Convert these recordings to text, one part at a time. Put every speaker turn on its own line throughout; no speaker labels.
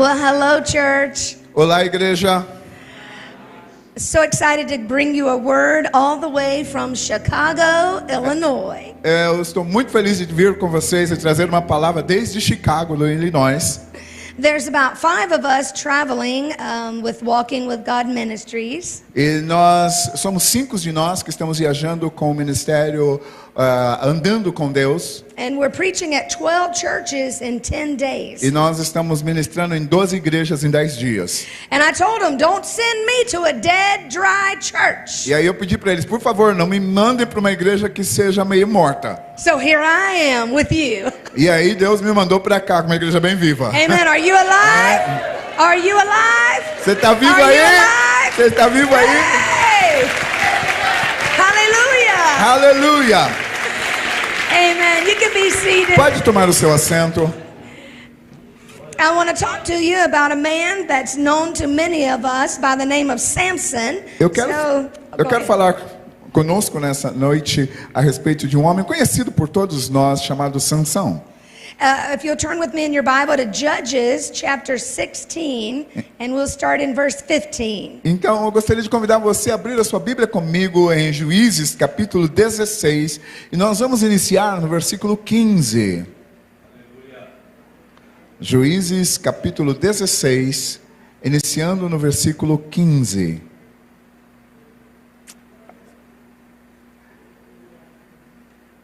Well, hello, church.
Olá, igreja.
So excited to bring you a word all the way from Chicago, Illinois.
Eu estou muito feliz de vir com vocês e trazer uma palavra desde Chicago, no Illinois.
There's about 5 of us traveling with Walking with God Ministries.
E nós somos 5 de nós que estamos viajando com o ministério Andando com Deus.
And we're preaching at 12 churches in 10 days.
E nós estamos ministrando em 12 igrejas em 10 dias.
And I told them, don't send me to a dead, dry church.
E aí eu pedi para eles, por favor, não me mandem para uma igreja que seja meio morta.
So here I am with you.
E aí Deus me mandou para cá, com uma igreja bem viva.
Amen. Are you alive? Are you alive?
Você está vivo
Are
aí?
you alive?
Você está vivo aí?
Hey! Hallelujah!
Aleluia!
Amen. You can be seated.
Pode tomar o seu assento.
I want to talk to you about a man that's known to many of us by the name of Samson.
Eu quero falar conosco nessa noite a respeito de um homem conhecido por todos nós chamado Sansão.
If you'll turn with me in your Bible to Judges chapter 16, and we'll start in verse 15.
Então eu gostaria de convidar você a abrir a sua Bíblia comigo em Juízes capítulo 16, e nós vamos iniciar no versículo 15. Juízes capítulo 16, iniciando no versículo 15.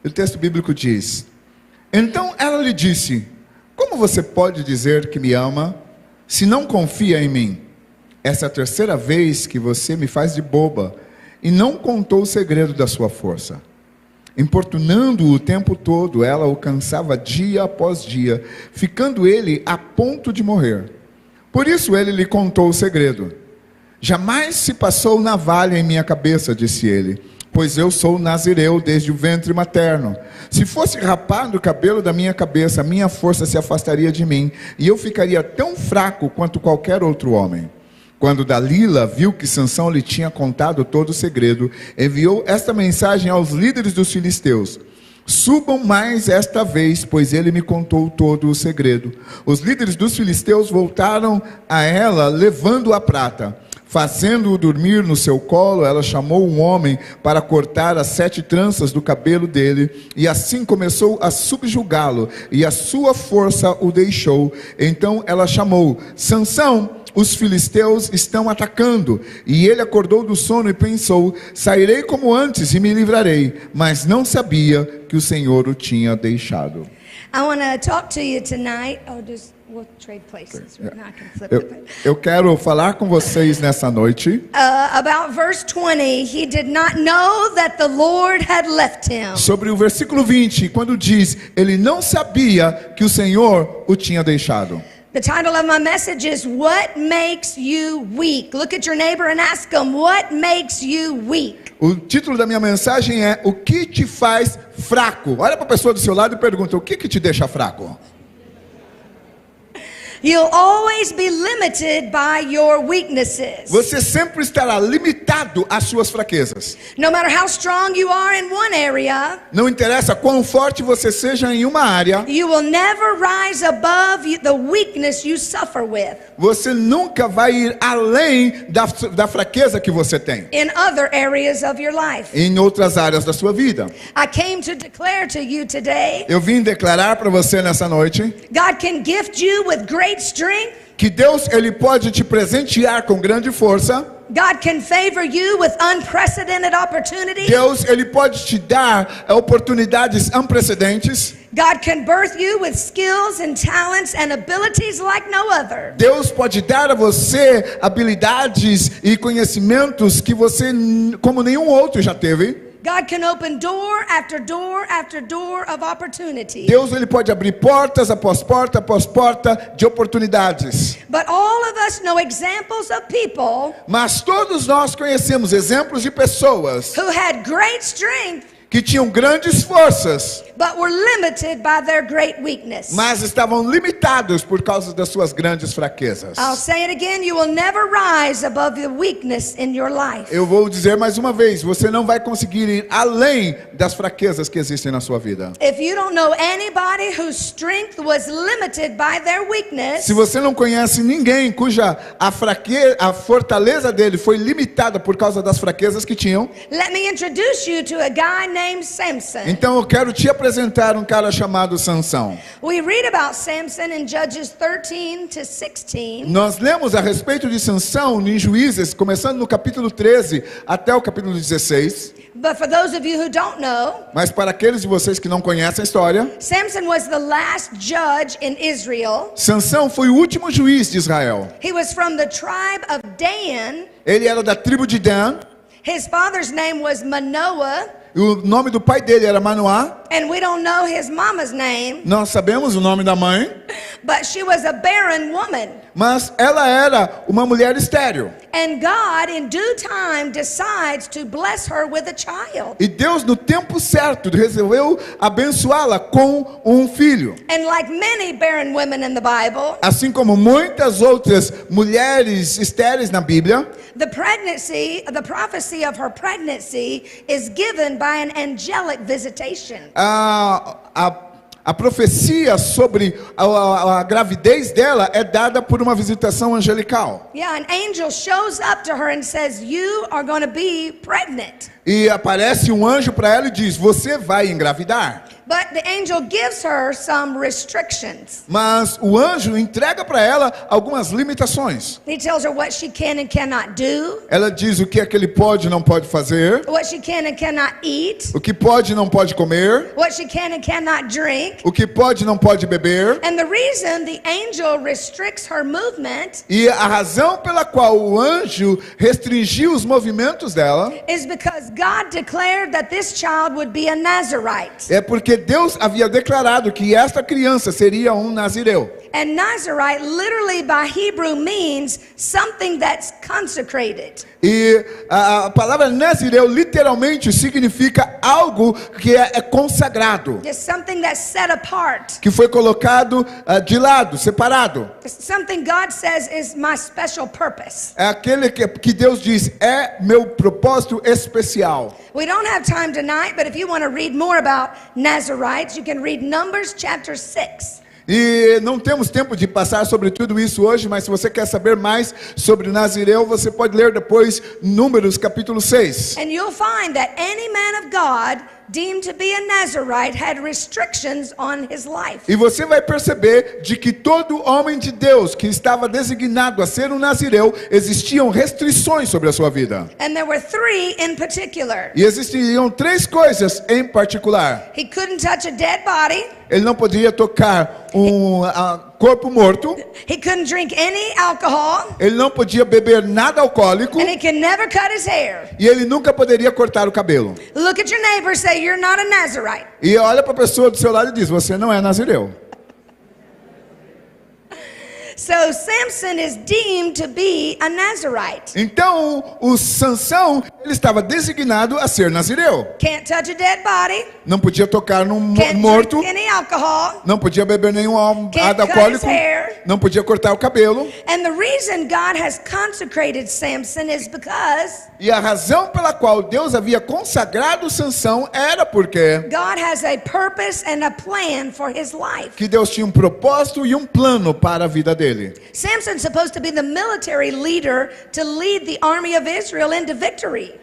O texto bíblico diz: Então ela lhe disse: Como você pode dizer que me ama, se não confia em mim? Essa é a terceira vez que você me faz de boba, e não contou o segredo da sua força. Importunando-o o tempo todo, ela o cansava dia após dia, ficando ele a ponto de morrer. Por isso ele lhe contou o segredo. Jamais se passou navalha em minha cabeça, disse ele, pois eu sou nazireu desde o ventre materno. Se fosse rapado o cabelo da minha cabeça, minha força se afastaria de mim, e eu ficaria tão fraco quanto qualquer outro homem. Quando Dalila viu que Sansão lhe tinha contado todo o segredo, enviou esta mensagem aos líderes dos filisteus: Subam mais esta vez, pois ele me contou todo o segredo. Os líderes dos filisteus voltaram a ela, levando a prata. Fazendo-o dormir no seu colo, ela chamou um homem para cortar as 7 tranças do cabelo dele, e assim começou a subjugá-lo, e a sua força o deixou. Então ela chamou: Sansão, os filisteus estão atacando. E ele acordou do sono e pensou: sairei como antes e me livrarei. Mas não sabia que o Senhor o tinha deixado.
I want to talk to you tonight. We'll trade places. Now I can flip it.
Eu quero falar com vocês nessa noite
About verse 20, he did not know that the Lord had left him.
sobre o versículo 20, quando diz: ele não sabia que o Senhor o tinha deixado.
The title of my message is What Makes You Weak? Look at your neighbor and ask him, what makes you weak?
O título da minha mensagem é: o que te faz fraco? Olha para a pessoa do seu lado e pergunta: o que te deixa fraco?
You'll always be limited by your weaknesses.
Você sempre estará limitado às suas fraquezas.
No matter how strong you are in one area,
Não interessa quão forte você seja em uma área,
you will never rise above the weakness you suffer with
você nunca vai ir além da fraqueza que você tem
in other areas of your life.
em outras áreas da sua vida.
I came to declare to you today,
Eu vim declarar para você nessa noite
God can gift you with great strength.
que Deus, ele pode te presentear com grande força.
God can favor you with unprecedented opportunities.
Deus, ele pode te dar oportunidades sem precedentes.
God can birth you with skills and talents and abilities like no other.
Deus pode dar a você habilidades e conhecimentos que você, como nenhum outro já teve.
God can open door after door after door of opportunity.
Deus, ele pode abrir portas após porta de oportunidades.
But all of us know examples of people
Mas todos nós conhecemos exemplos de pessoas
who had great strength
que tinham grandes forças,
but were limited by their great weakness.
mas estavam limitados por causa das suas grandes fraquezas.
I'll say it again, you will never rise above the weakness in your life.
Eu vou dizer mais uma vez, você não vai conseguir ir além das fraquezas que existem na sua vida.
If you don't know anybody whose strength was limited by their weakness,
Se você não conhece ninguém cuja a fortaleza dele foi limitada por causa das fraquezas que tinham,
let me introduce you to a guy named Samson.
então eu quero te apresentar um cara chamado Sansão.
We read about Samson in Judges 13 to 16.
Nós lemos a respeito de Sansão em Juízes, começando no capítulo 13 até o capítulo 16.
But for those of you who don't know,
Mas para aqueles de vocês que não conhecem a história,
Samson was the last judge in Israel.
Sansão foi o último juiz de Israel.
He was from the tribe of Dan.
Ele era da tribo de Dan,
His father's name was Manoah,
e o nome do pai dele era Manoá.
and we don't know his mama's name,
Nós sabemos o nome da mãe,
but she was a barren woman.
mas ela era uma mulher estéril.
And God, in due time, decides to bless her with a child.
E Deus, no tempo certo, resolveu abençoá-la com um filho.
And like many barren women in the Bible,
Assim como muitas outras mulheres estéreis na Bíblia,
the prophecy of her pregnancy is given by an angelic visitation.
a profecia sobre a gravidez dela é dada por uma visitação angelical.
Yeah, an angel shows up to her and says, "You are going to be pregnant."
E aparece um anjo para ela e diz: você vai engravidar.
But the angel gives her some restrictions.
Mas o anjo entrega para ela algumas limitações.
He tells her what she can and cannot do,
Ela diz o que é que ele pode e não pode fazer,
what she can and cannot eat,
o que pode e não pode comer,
what she can and cannot drink.
o que pode e não pode beber.
And the reason the angel restricts her movement
E a razão pela qual o anjo restringiu os movimentos dela
is because God declared that this child would be a Nazirite.
é porque Deus havia declarado que esta criança seria um nazireu.
And Nazirite literally by Hebrew means something that's consecrated.
E a palavra nazireu literalmente significa algo que é consagrado,
Just something that's set apart.
que foi colocado de lado, separado.
Something God says is my special purpose.
É aquele que Deus diz, é meu propósito especial.
We don't have time tonight, but if you want to read more about Nazirites, you can read Numbers chapter 6.
E não temos tempo de passar sobre tudo isso hoje, mas se você quer saber mais sobre Nazireu, você pode ler depois Números capítulo 6.
And you'll find that any man of God deemed to be a Nazirite had restrictions on his life.
E você vai perceber de que todo homem de Deus que estava designado a ser um nazireu, existiam restrições sobre a sua vida.
And there were three in particular.
E existiam três coisas em particular.
He couldn't touch a dead body.
Ele não podia tocar um corpo morto.
He couldn't drink any alcohol.
Ele não podia beber nada alcoólico.
And he could never cut his hair.
E ele nunca poderia cortar o cabelo.
Look at your neighbor and say, "You're not a Nazirite."
E olha para a pessoa do seu lado e diz: você não é nazireu.
So Samson is deemed to be a Nazirite.
Então, o Sansão, ele estava designado a ser nazireu.
Can't touch a dead body.
Não podia tocar num
Can't
morto.
drink any alcohol.
Não podia beber nenhum
Can't
nada
cut
alcoólico.
his hair.
Não podia cortar o cabelo.
And the reason God has consecrated Samson is because
E a razão pela qual Deus havia consagrado Sansão era porque
God has a purpose and a plan for his life.
que Deus tinha um propósito e um plano para a vida dele.
Samson's supposed to be the military leader to lead the army of Israel into victory.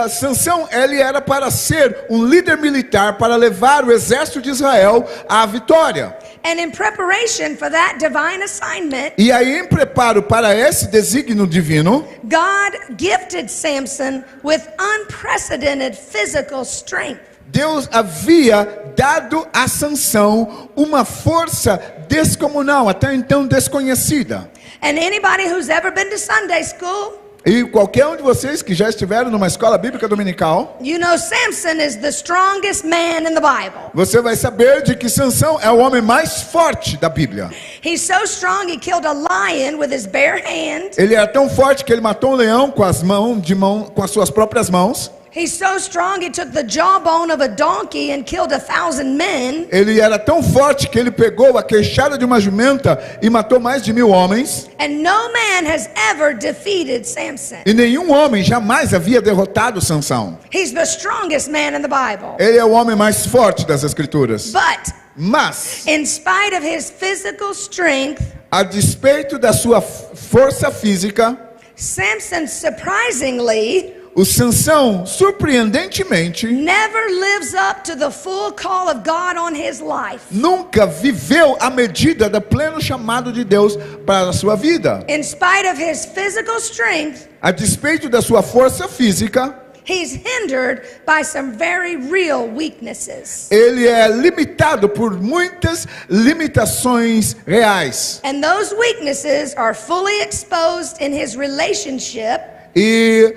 Sansão, ele era para ser um líder militar para levar o exército de Israel à vitória.
And in preparation for that divine assignment,
E aí, em preparo para esse desígnio divino,
God gifted Samson with unprecedented physical strength.
Deus havia dado a Sansão uma força descomunal, até então desconhecida.
And anybody who's ever been to Sunday school,
E qualquer um de vocês que já estiveram numa escola bíblica dominical,
you know Samson is the strongest man in the Bible.
você vai saber de que Sansão é o homem mais forte da Bíblia.
He's so strong he killed a lion with his bare hand.
Ele era tão forte que ele matou um leão com as suas próprias mãos.
He's so strong, he took the jawbone of a donkey and killed 1,000 men.
Ele era tão forte que ele pegou a queixada de uma jumenta e matou mais de 1000 homens.
And no man has ever defeated Samson.
E nenhum homem jamais havia derrotado Sansão.
He's the strongest man in the Bible.
Ele é o homem mais forte das Escrituras.
But
Mas,
in spite of his physical strength,
a despeito da sua força física,
Samson surprisingly
o Sansão, surpreendentemente,
never lives up to the full call of God on his life.
nunca viveu a medida do pleno chamado de Deus para a sua vida.
In spite of his physical strength,
A despeito da sua força física,
he's hindered by some very real weaknesses.
ele é limitado por muitas limitações reais.
And those weaknesses are fully exposed in his relationship
E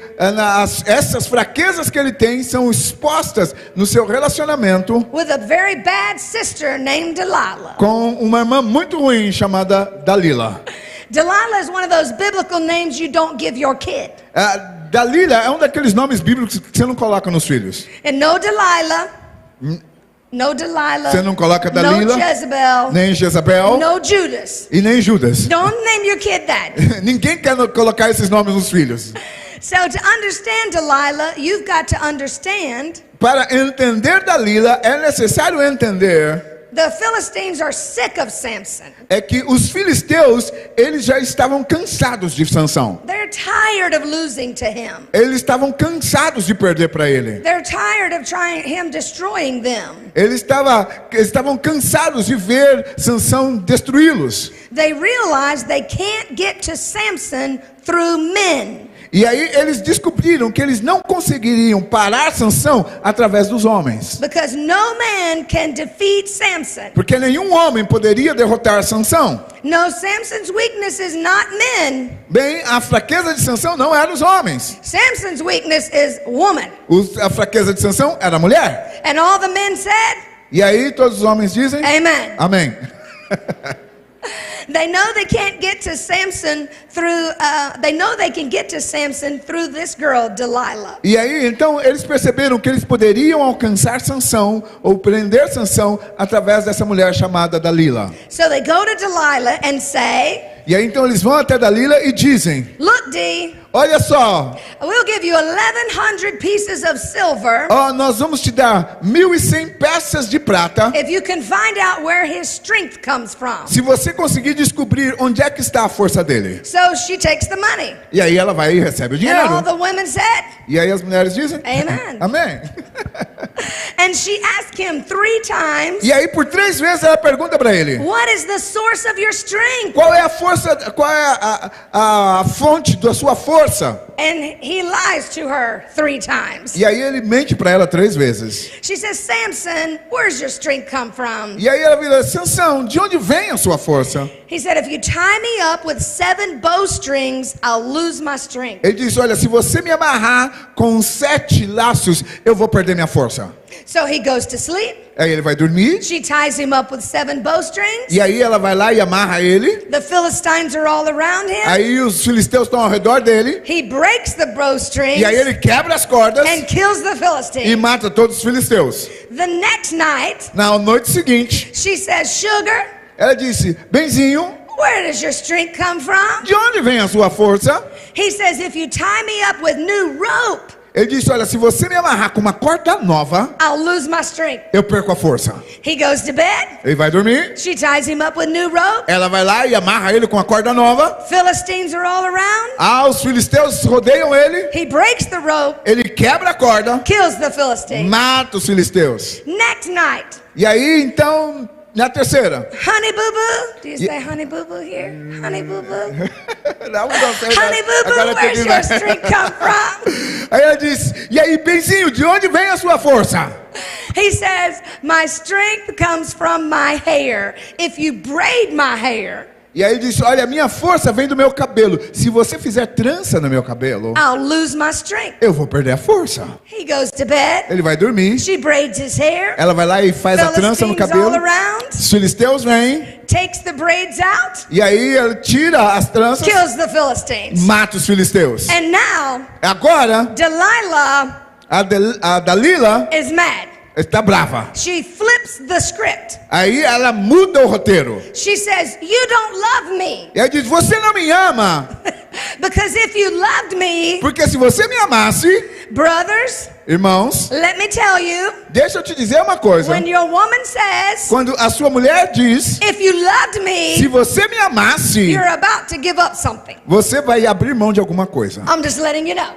essas fraquezas que ele tem são expostas no seu relacionamento
with a very bad sister named Delilah.
com uma irmã muito ruim chamada Dalila.
Delilah is one of those biblical names you don't give your kid.
Dalila é um daqueles nomes bíblicos que você não coloca nos filhos.
And no Delilah, no Delilah,
Você não coloca Dalila,
no Jezebel,
nem Jezabel
no Judas.
e nem Judas.
Don't name your kid that.
Ninguém quer colocar esses nomes nos filhos.
So to understand Delilah, you've got to understand
Para entender Dalila, é necessário entender
the Philistines are sick of Samson.
é que os filisteus, eles já estavam cansados de Sansão.
They're tired of losing to him.
Eles estavam cansados de perder para ele.
They're tired of him destroying them.
Eles estavam cansados de ver Sansão destruí-los.
They realize they can't get to Samson through men.
E aí eles descobriram que eles não conseguiriam parar Sansão através dos homens.
Because no man can defeat Samson.
Porque nenhum homem poderia derrotar Sansão.
No, Samson's weakness is not men.
Bem, a fraqueza de Sansão não era os homens.
Samson's weakness is woman.
A fraqueza de Sansão era a mulher.
And all the men said,
E aí todos os homens dizem:
Amen.
Amém.
They know they can't get to Samson through, they know they can get to Samson through this girl, Delilah.
E aí então eles perceberam que eles poderiam alcançar Sansão ou prender Sansão através dessa mulher chamada Dalila.
So they go to Delilah and say,
E aí então eles vão até Dalila e dizem:
Look, Dee,
olha só,
we'll give you 1,100 pieces of silver
nós vamos te dar 1.100 peças de prata
if you can find out where his strength comes from.
se você conseguir descobrir onde é que está a força dele.
So she takes the money.
E aí ela vai e recebe o
And all
dinheiro.
the women said,
E aí as mulheres dizem:
Amen.
Amém.
And she asked him 3 times,
E aí por 3 vezes ela pergunta para ele:
what is the source of your strength?
qual é a força, qual é a fonte da sua força?
And he lies to her 3 times.
E aí ele mente para ela 3 vezes.
She says, Samson, where's your strength come from?
E aí ela vira: Sansão, de onde vem a sua força?
He said, if you tie me up with 7 bowstrings, I'll lose my strength.
Ele diz: olha, se você me amarrar com 7 laços, eu vou perder minha força.
So he goes to sleep.
Aí ele vai dormir.
She ties him up with 7 bowstrings.
E aí ela vai lá e amarra ele.
The Philistines are all around him.
Aí os filisteus estão ao redor dele.
He breaks the bowstrings
E aí ele quebra as cordas
and kills the
e
Philistines.
mata todos os filisteus.
The next night,
Na noite seguinte,
she says, Sugar,
ela disse: benzinho,
where does your strength come from?
de onde vem a sua força?
He says, if you tie me up with new rope,
Ele disse: olha, se você me amarrar com uma corda nova,
I'll lose my strength.
eu perco a força.
He goes to bed.
Ele vai dormir.
She ties him up with new rope.
Ela vai lá e amarra ele com a corda nova.
Philistines are all around.
Os filisteus rodeiam ele.
He breaks the rope,
Ele quebra a corda,
kills the Philistines.
mata os filisteus.
Next night,
E aí, então, na terceira.
honey boo boo. Do you say honey boo boo here? Honey boo boo.
Não sei,
Honey boo boo,
agora
where's
tem que-
your strength come from?
Aí ela diz: e aí, benzinho, de onde vem a sua força?
He says, my strength comes from my hair. If you braid my hair,
E aí ele disse: olha, minha força vem do meu cabelo. Se você fizer trança no meu cabelo,
I'll lose my strength.
eu vou perder a força.
He goes to bed.
Ele vai dormir.
She braids his hair.
Ela vai lá e faz a trança no
Philistines
cabelo.
all around.
Os filisteus vêm.
Takes the braids out.
E aí ela tira as tranças,
Kills the Philistines.
mata os filisteus.
And now,
Agora,
Delilah
A Dalila
is mad.
está brava.
She flips the script.
Aí ela muda o roteiro.
She says, "You don't love me."
E ela diz, você não me ama.
Because if you loved me,
Porque se você me amasse,
brothers,
irmãos,
let me tell you,
deixa eu te dizer uma coisa.
when your woman says,
Quando a sua mulher diz,
"If you loved
se
me,"
você me amasse,
you're about to give up something.
você vai abrir mão de alguma coisa.
I'm just letting you know.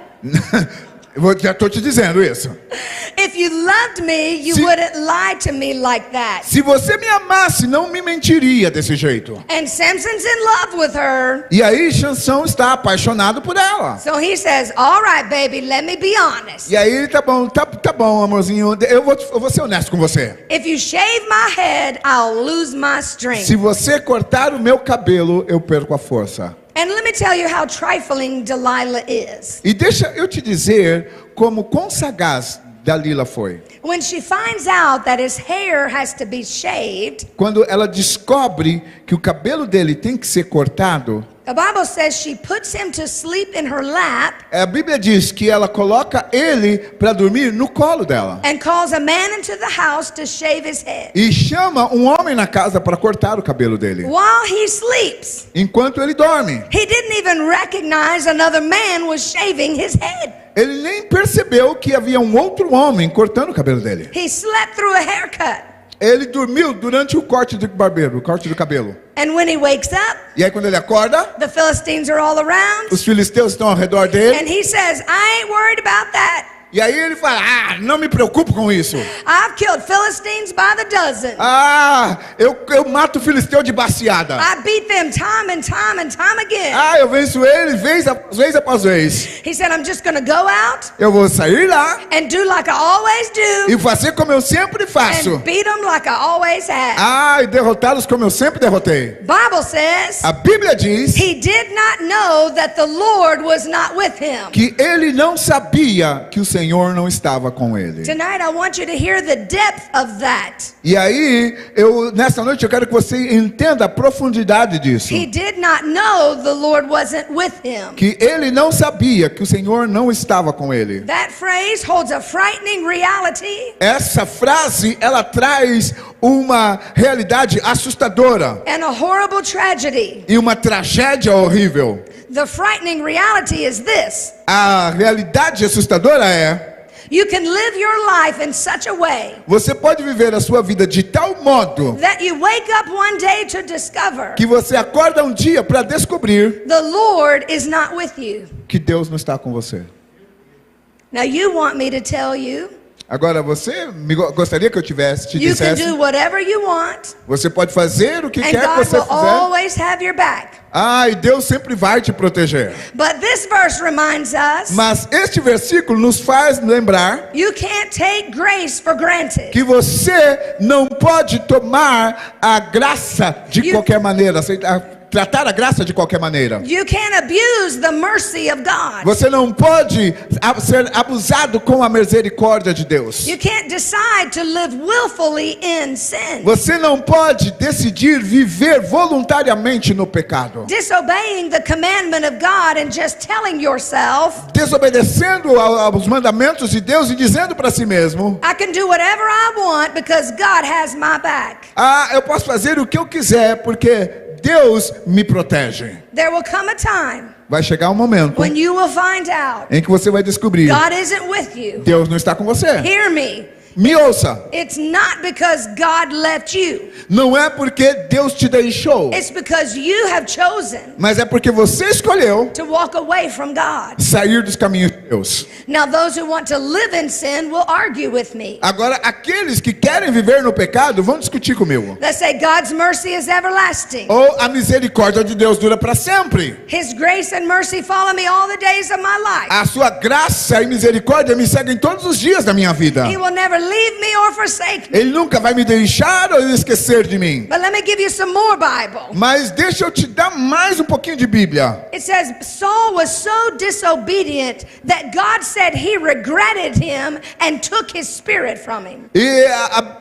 Já estou te dizendo isso.
If you loved me, you
Se-
wouldn't lie to me like that.
Se você me amasse, não me mentiria desse jeito.
And Samson's in love with her.
E aí, Sansão está apaixonado por ela.
So he says, "All right, baby, let me be honest.
E aí, tá bom, amorzinho, eu vou ser honesto com você.
If you shave my head, I'll lose my strength."
Se você cortar o meu cabelo, eu perco a força.
And let me tell you how trifling Delilah is.
E deixa eu te dizer como quão sagaz Dalila foi.
When she finds out that his hair has to be shaved,
Quando ela descobre que o cabelo dele tem que ser cortado,
the Bible says she puts him to sleep in her lap
a Bíblia diz que ela coloca ele para dormir no colo dela.
and calls a man into the house to shave his head.
E chama um homem na casa para cortar o cabelo dele.
While he sleeps,
Enquanto ele dorme.
he didn't even recognize another man was shaving his head.
Ele nem percebeu que havia um outro homem cortando o cabelo dele.
He slept through a haircut.
Ele dormiu durante o corte do barbeiro, o corte do cabelo.
And when he wakes up,
E aí quando ele acorda,
the Philistines are all around.
os filisteus estão ao redor dele.
And he says, "I ain't worried about that.
E aí ele fala, não me preocupo com isso.
I've killed Philistines by the dozen.
Eu mato o filisteu de baseada.
I beat them time and time and time again."
Eu venço ele vez após vez.
He said, "I'm just going to go out
Eu vou sair lá
and do like I always do
e fazer como eu sempre faço.
and beat them like I always have."
E derrotá-los como eu sempre derrotei.
Bible says
A Bíblia diz
he did not know that the Lord was not with him.
que ele não sabia que o Senhor não estava com ele.
Tonight I want you to hear the depth of that.
E aí, nessa noite eu quero que você entenda a profundidade disso.
He did not know the Lord wasn't with him.
Que ele não sabia que o Senhor não estava com ele.
That phrase holds a frightening reality
Essa frase, ela traz uma realidade assustadora
and a horrible tragedy.
e uma tragédia horrível.
The frightening reality is this:
A realidade assustadora é:
you can live your life in such a way
você pode viver a sua vida de tal modo
that you wake up one day to discover
que você acorda um dia para descobrir
the Lord is not with you.
que Deus não está com você.
Now you want me to tell you
Agora, gostaria que eu te
you can
dissesse,
do whatever you want
você pode fazer o que
and
quer que
God
você
will
fizer.
always have your back.
E Deus sempre vai te proteger.
But this verse reminds us
Mas este versículo nos faz lembrar
you can't take grace for granted.
que você não pode tomar a graça de qualquer maneira, tratar a graça de qualquer maneira.
You can't abuse the mercy of God.
Você não pode ser abusado com a misericórdia de Deus.
You can't decide to live willfully in sin.
Você não pode decidir viver voluntariamente no pecado.
Disobeying the commandment of God and just telling yourself,
Desobedecendo aos mandamentos de Deus e dizendo para si mesmo:
I can do whatever I want because God has my back.
eu posso fazer o que eu quiser porque Deus me protege.
There will come a time
Vai chegar um momento
when you will find out
em que você vai descobrir:
God isn't with you.
Deus não está com você.
Hear me.
Me ouça.
It's not because God left you.
Não é porque Deus te deixou,
It's because you have chosen
mas é porque você escolheu
to walk away from God.
sair dos caminhos de Deus.
Now those who want to live in sin will argue with me.
Agora, aqueles que querem viver no pecado vão discutir comigo.
They say God's mercy is everlasting.
Ou a misericórdia de Deus dura para sempre.
His grace and mercy follow me all the days of my life.
A sua graça e misericórdia me seguem todos os dias da minha vida.
He will never leave me or forsake me.
Ele nunca vai me deixar ou esquecer de mim.
But let me give you some more Bible.
Mas deixa eu te dar mais um pouquinho de Bíblia.
It says Saul was so disobedient that God said he regretted him and took his spirit from him.
E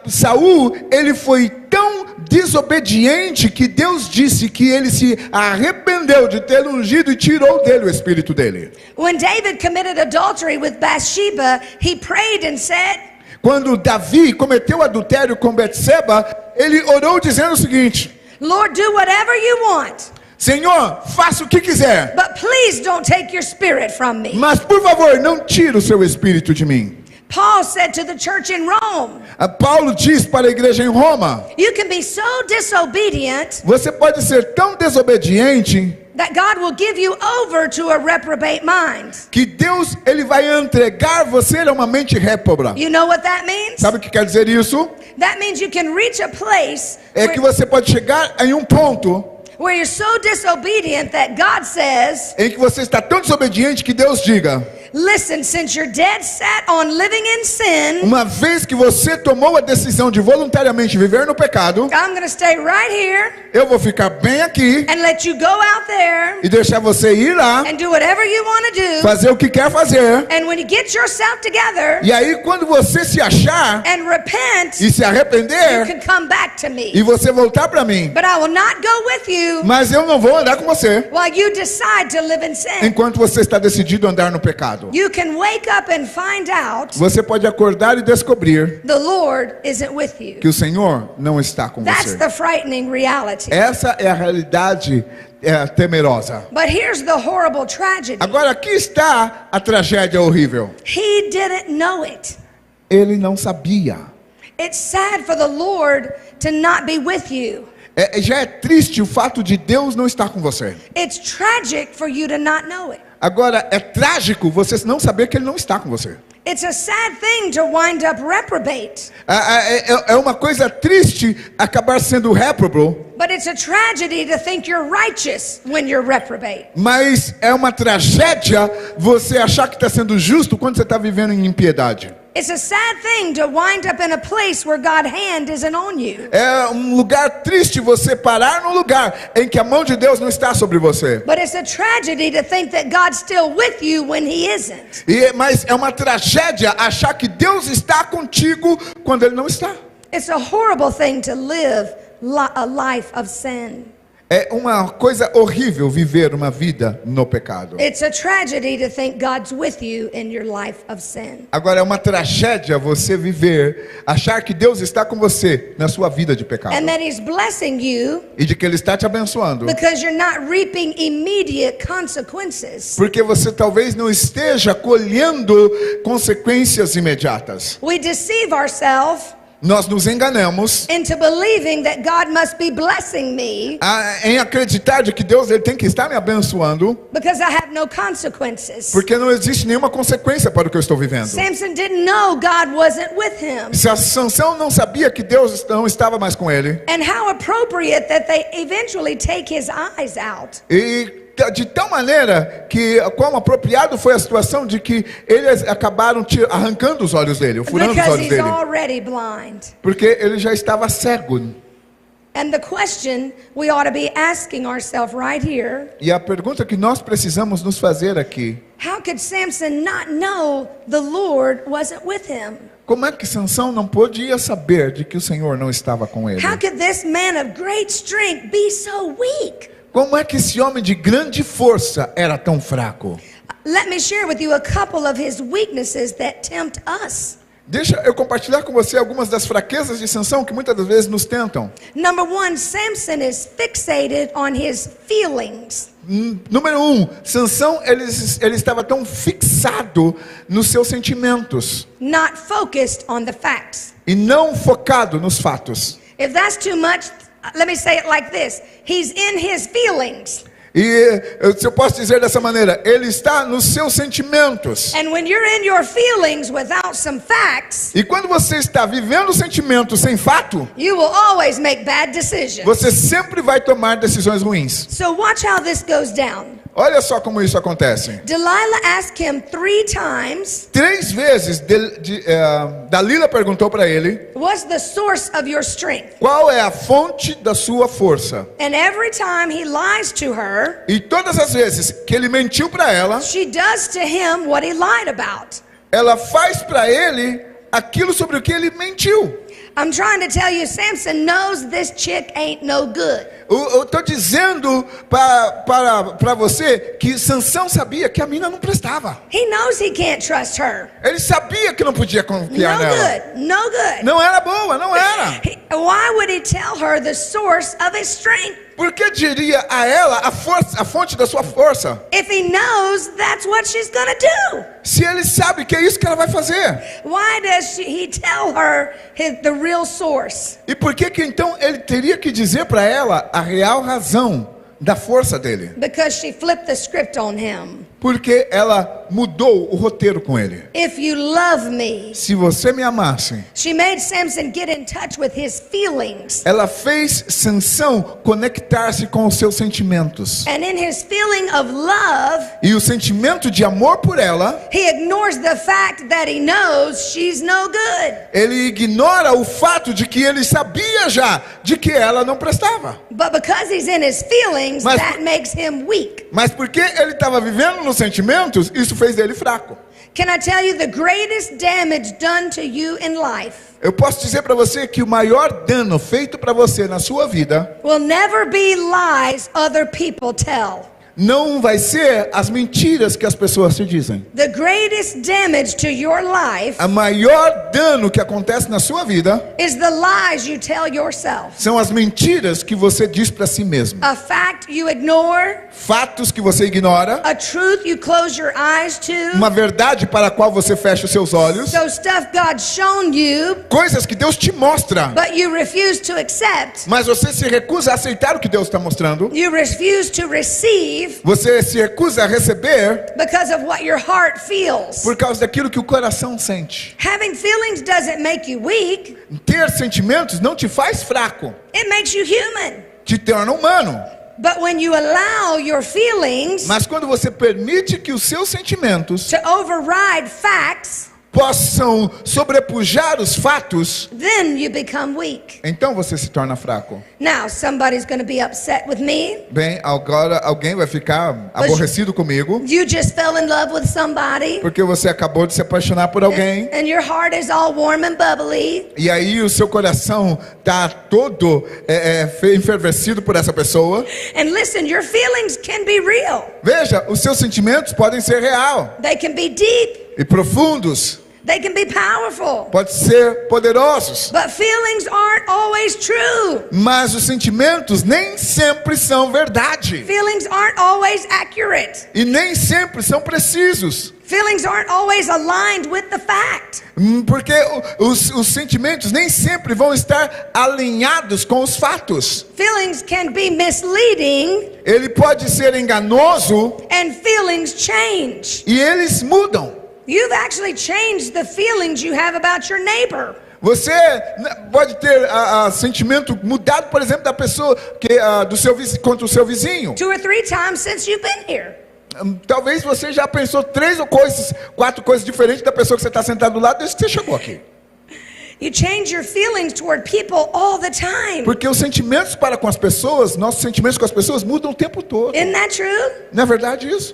Saul, ele foi tão desobediente que Deus disse que ele se arrependeu de ter ungido e tirou dele o espírito dele.
When David committed adultery with Bathsheba, he prayed and said,
Quando Davi cometeu adultério com Betseba, ele orou dizendo o seguinte:
Lord, do whatever you want,
Senhor, faça o que quiser,
but please don't take your spirit from me.
mas por favor, não tire o seu espírito de mim.
Paul said to the church in Rome,
Paulo diz para a igreja em Roma:
you can be so disobedient
você pode ser tão desobediente
that God will give you over to a reprobate mind.
que Deus ele vai entregar você a uma mente réproba.
You know what that means?
Sabe o que quer dizer isso?
That means you can reach a place
É que você pode chegar em um ponto
where you're so disobedient that God says,
em que você está tão desobediente que Deus diga:
listen, since you're dead set on living in sin,
uma vez que você tomou a decisão de voluntariamente viver no pecado,
I'm going to stay right here
eu vou ficar bem aqui
and let you go out there
e deixar você ir lá,
and do whatever you want to do.
fazer o que quer fazer.
And when you get yourself together
E aí quando você se achar
and repent,
e se
you
arrepender
can come back to me.
e você voltar para mim,
But I will not go with you
mas eu não vou andar com você
while you decide to live in sin.
enquanto você está decidido a andar no pecado.
You can wake up and find out
Você pode acordar e descobrir
the Lord isn't with you.
que o Senhor não está com
That's
você.
the frightening reality.
Essa é a realidade temerosa.
But here's the horrible tragedy.
Agora aqui está a tragédia horrível.
He didn't know it.
Ele não sabia.
It's sad for the Lord to not be with you.
Já é triste o fato de Deus não estar com você.
It's tragic for you to not know it.
Agora é trágico você não saber que Ele não está com você.
It's a sad thing to wind up reprobate.
É uma coisa triste acabar sendo réprobo,
But it's a tragedy to think you're righteous when you're reprobate.
mas é uma tragédia você achar que está sendo justo quando você está vivendo em impiedade.
It's a sad thing to wind up in a place where God's hand isn't on you.
É um lugar triste você parar no lugar em que a mão de Deus não está sobre você.
But it's a tragedy to think that God's still with you when He isn't.
Mas é uma tragédia achar que Deus está contigo quando Ele não está.
It's a horrible thing to live a life of sin.
É uma coisa horrível viver uma vida no pecado.
It's a tragedy to think God's with you in your life of sin.
Agora é uma tragédia você viver, achar que Deus está com você na sua vida de pecado.
And that He's blessing you
E de que Ele está te abençoando.
because you're not reaping immediate consequences.
Porque você talvez não esteja colhendo consequências imediatas.
We deceive ourselves
Nós nos enganamos
into believing that God must be blessing me
em acreditar de que Deus ele tem que estar me abençoando,
because I have no consequences.
porque não existe nenhuma consequência para o que eu estou vivendo.
Samson didn't know God wasn't with him.
Sansão não sabia que Deus não estava mais com ele.
And how appropriate that they eventually take his eyes out.
E de tal maneira que quão apropriado foi a situação de que eles acabaram arrancando os olhos dele, furando os
Because
olhos
he's
dele,
already blind.
porque ele já estava cego.
And the question we ought to be asking ourselves right here,
E a pergunta que nós precisamos nos fazer aqui:
how could Samson not know the Lord wasn't with him?
como é que Sansão não podia saber de que o Senhor não estava com ele?
How could this man of great strength be so weak?
Como é que esse homem de grande força era tão fraco?
Let me share with you a couple of his weaknesses that tempt us.
Deixa eu compartilhar com você algumas das fraquezas de Sansão que muitas das vezes nos tentam.
Number one, Samson is fixated on his feelings.
Número 1, Sansão ele estava tão fixado nos seus sentimentos
Not focused on the facts.
e não focado nos fatos.
If that's too much, let me say it like this. He's in his feelings.
E se eu posso dizer dessa maneira, ele está nos seus sentimentos.
And when you're in your feelings without some facts,
E quando você está vivendo sentimentos sem fato,
you will always make bad decisions.
você sempre vai tomar decisões ruins.
So watch how this goes down.
Olha só como isso acontece.
Delilah asked him 3 times,
3 vezes Dalila perguntou para ele:
what's the source of your strength?
qual é a fonte da sua força?
And every time he lies to her,
E todas as vezes que ele mentiu para ela,
she does to him what he lied about.
ela faz para ele aquilo sobre o que ele mentiu.
I'm trying to tell you, Samson knows this chick ain't no good.
Eu estou dizendo para você que Sansão sabia que a mina não prestava.
He knows he can't trust her.
Ele sabia que não podia confiar
No
nela.
good, no good.
Não era boa, não era.
Why would he tell her the source of his strength?
Por que diria a ela a fonte da sua força?
If he knows that's what she's gonna do.
Se ele sabe que é isso que ela vai fazer.
Why does he tell her the real source?
E por que então ele teria que dizer para ela a real razão da força dele?
Because she flipped the script on him.
Porque ela mudou o roteiro com ele.
If you love me.
Se você me amasse.
She made Samson get in touch with his feelings.
Ela fez Sansão conectar-se com os seus sentimentos.
And in his feeling of love,
E o sentimento de amor por ela,
he ignores the fact that he knows she's no good.
ele ignora o fato de que ele sabia já de que ela não prestava.
But because he's in his feelings,
Mas-
that makes him weak.
Mas porque ele estava vivendo nos sentimentos, isso fez dele fraco.
Can I tell you the greatest damage done to you in life
Eu posso dizer para você que o maior dano feito para você na sua vida
will never be lies other people tell.
não vai ser as mentiras que as pessoas te dizem.
The greatest damage to your life
O maior dano que acontece na sua vida
is the lies you tell yourself.
são as mentiras que você diz para si mesmo.
A fact you ignore,
Fatos que você ignora,
a truth you close your eyes to,
uma verdade para a qual você fecha os seus olhos,
so stuff God's shown you,
coisas que Deus te mostra,
but you refuse to accept.
mas você se recusa a aceitar o que Deus está mostrando.
You refuse to receive
Você se recusa a receber
because of what your heart feels.
por causa daquilo que o coração sente.
Having feelings doesn't make you weak,
Ter sentimentos não te faz fraco,
it makes you human.
te torna humano.
But when you allow your feelings
Mas quando você permite que os seus sentimentos
to override facts,
possam sobrepujar os fatos,
then you become weak.
então você se torna fraco.
Now, somebody's going to be upset with me.
Bem, agora alguém vai ficar aborrecido comigo
You just fell in love with somebody,
porque você acabou de se apaixonar por alguém
and your heart is all warm and bubbly,
e aí o seu coração tá todo enfervescido por essa pessoa.
and listen, your feelings can be real.
Veja, os seus sentimentos podem ser real
They can be deep.
e profundos,
They can be powerful.
podem ser poderosos,
But feelings aren't always true.
mas os sentimentos nem sempre são verdade
Feelings aren't always accurate.
e nem sempre são precisos.
Feelings aren't always aligned with the fact.
Porque os sentimentos nem sempre vão estar alinhados com os fatos.
Feelings can be misleading,
Ele pode ser enganoso
and feelings change.
e eles mudam.
You've actually changed the feelings you have about your neighbor.
Você pode ter sentimento mudado, por exemplo, da pessoa do seu contra o seu vizinho.
2 or 3 times since you've been here.
Talvez você já pensou 3 ou 4 coisas diferentes da pessoa que você está sentado do lado desde que você chegou aqui.
You change your feelings toward people all the time.
Porque os sentimentos para com as pessoas, nossos sentimentos com as pessoas mudam o tempo todo.
Isn't that true?
Não é verdade isso?